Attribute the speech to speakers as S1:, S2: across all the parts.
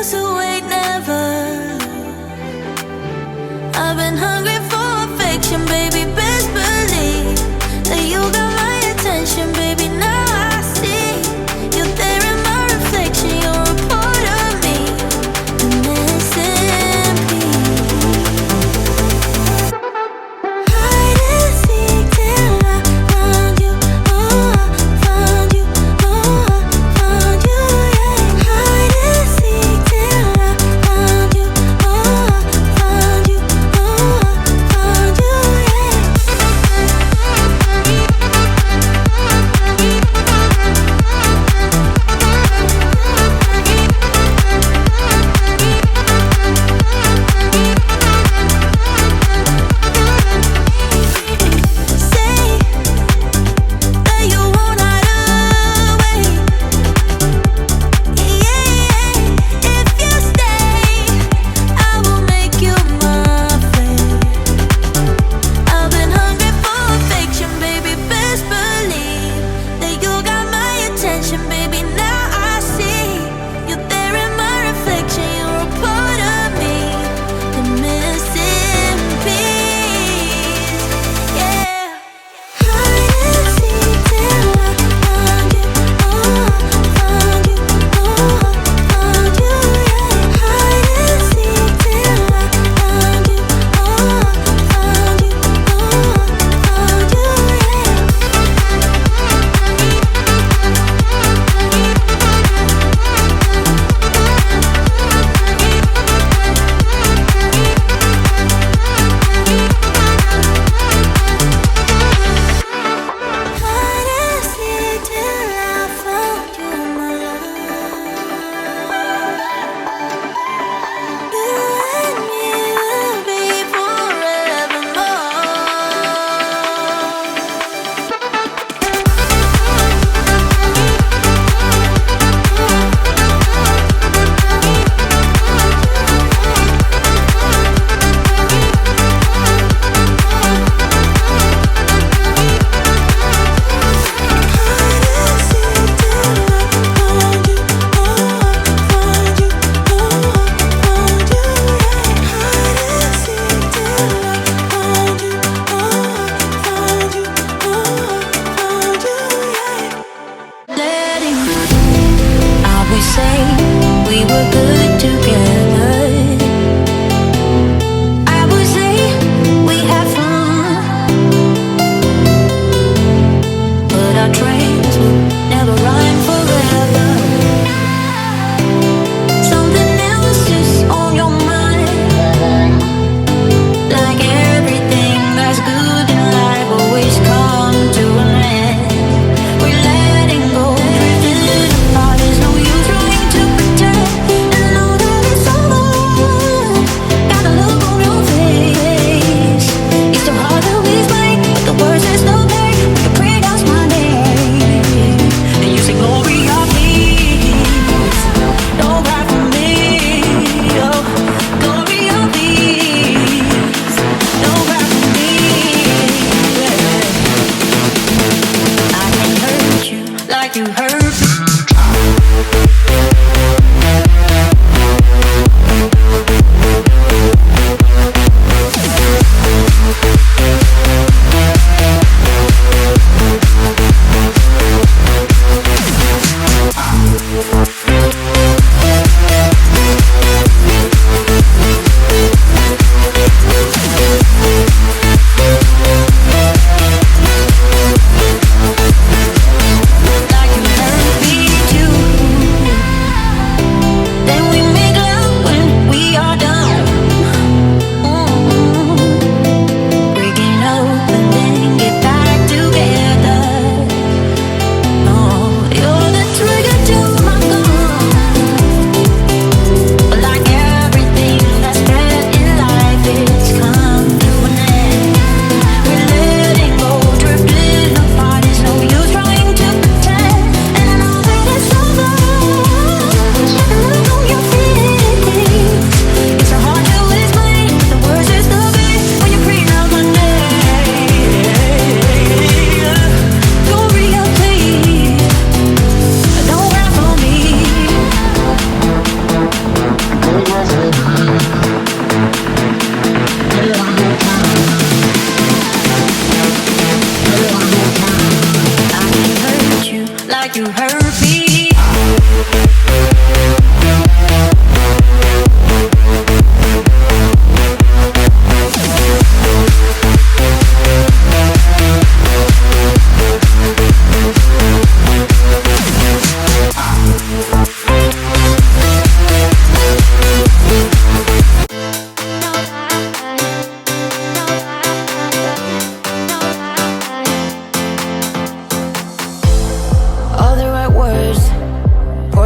S1: so wait, never. I've been hungry for affection, baby. Best believe that you got my attention, baby. Now I see you're there in my reflection. You're a part of me, and it's in peace. Hide and seek till I found you. Oh, I found you. Oh, I found you. Yeah. Hide and seek till I found you. Oh, I found you. Oh, I found you. Yeah.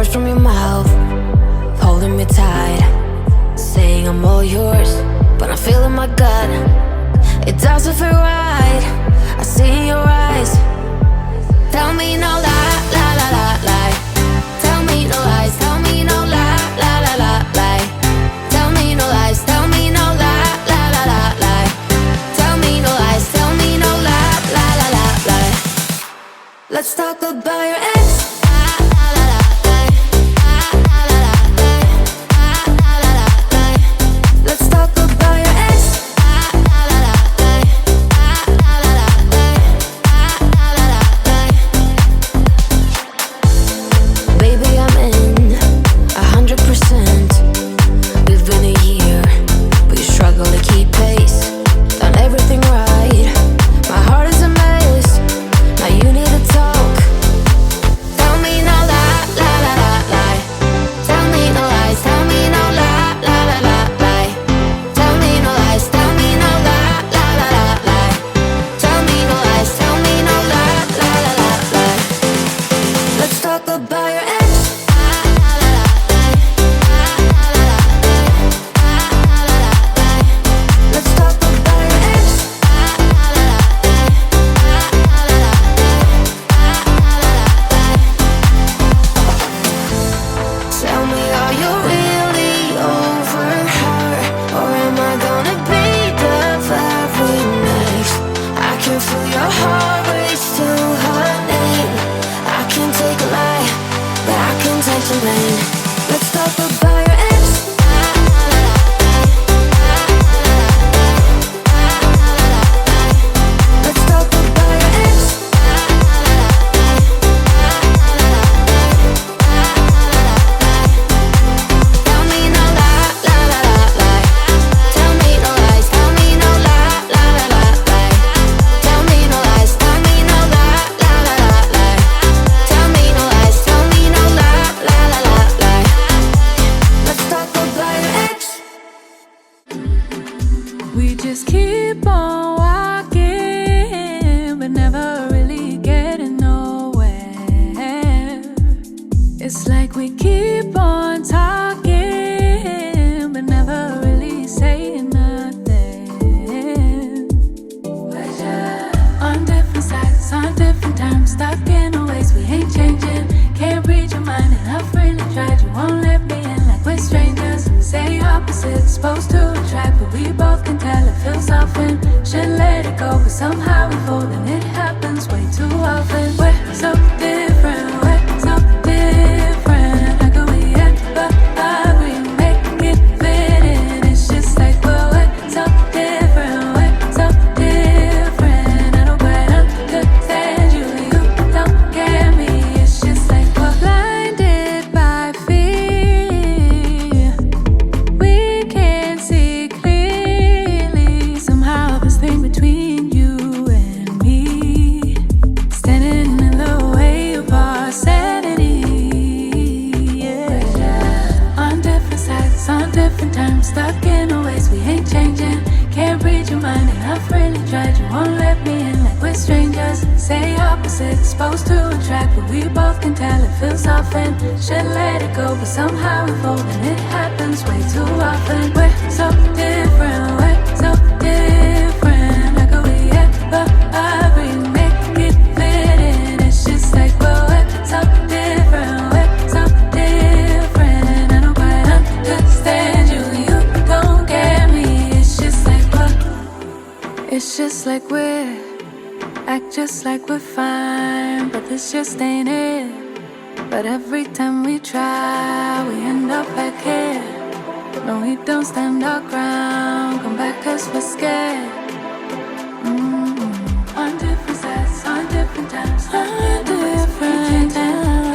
S1: words from your mouth, holding me tight, saying I'm all yours, but I'm feeling my gut. It doesn't feel right, I see in your eyes. Tell me no lie, lie, lie, lie, lie. Tell me no lies, tell me no lie, lie, lie, lie, lie. Tell me no lies, tell me no lie, lie, lie, lie, lie. Tell me no lies, tell me no lie, lie, lie, lie, lie. Let's talk about your ex. Let's talk about your ex. Baby, I'm in 100%. We've been a year, but you struggle to keep pace. Done everything right, my heart is a mess. Now you need to talk. Tell me no lie, lie, lie, lie, lie. Tell me no lies, tell me no lie, lie, lie, lie, lie. Tell me no lies, tell me no lie, lie, lie, lie, lie. Tell me no lies, tell me no lie, lie, lie, lie, lie. Let's talk about your ex. Let's talk about your ex. Tell me, are you really over her? Or am I gonna be the very next? I can feel your heart race to her name. I can take a lie, but I can take the rain. Let's talk about your ex. Let's talk about your ex. Tell me no lie, lie, lie, lie, lie. Tell me no lies, tell me no lie, lie, lie, lie, lie. Tell me no lies, tell me no lie, lie, lie, lie, lie. Tell me no lies, tell me no lie, lie, lie, lie, lie. Let's talk about your ex.
S2: We just keep on walking, but never really getting nowhere. It's like we keep on talking, but never really saying nothing. On different sides, on different times, stuck in our ways, we ain't changing. Can't read your mind, and I've really tried. You won't let me in like we're strangers. Say opposites, supposed to attract, but we both can tell it feels often. Should let it go, but somehow we fold, and it happens way too often. We're so different, we're so different. How could we ever agree, make it fit in? It's just like we're so different, we're so different. I don't quite understand you, you don't get me. It's just like we're blinded by fear. We can't see clearly. Somehow this thing between you and me, standing in the way of our sanity. Yeah. On different sides, on different times, stuck in our ways, we ain't changing. Can't read your mind, and I've really tried. You won't let me in like we're strangers. Say opposites, supposed to attract, but we both can tell it feels often. Should let it go, but somehow we fold, and it happens way too often. We're so different, we're so different. How could we ever agree, make it fit in? It's just like we're so different, we're so different. I don't quite understand you, you don't get me. It's just like we're act just like we're fine, but this just ain't it. But every time we try, we end up back here. No, we don't stand our ground, come back 'cause we're scared. On different sides, on different times, on different times.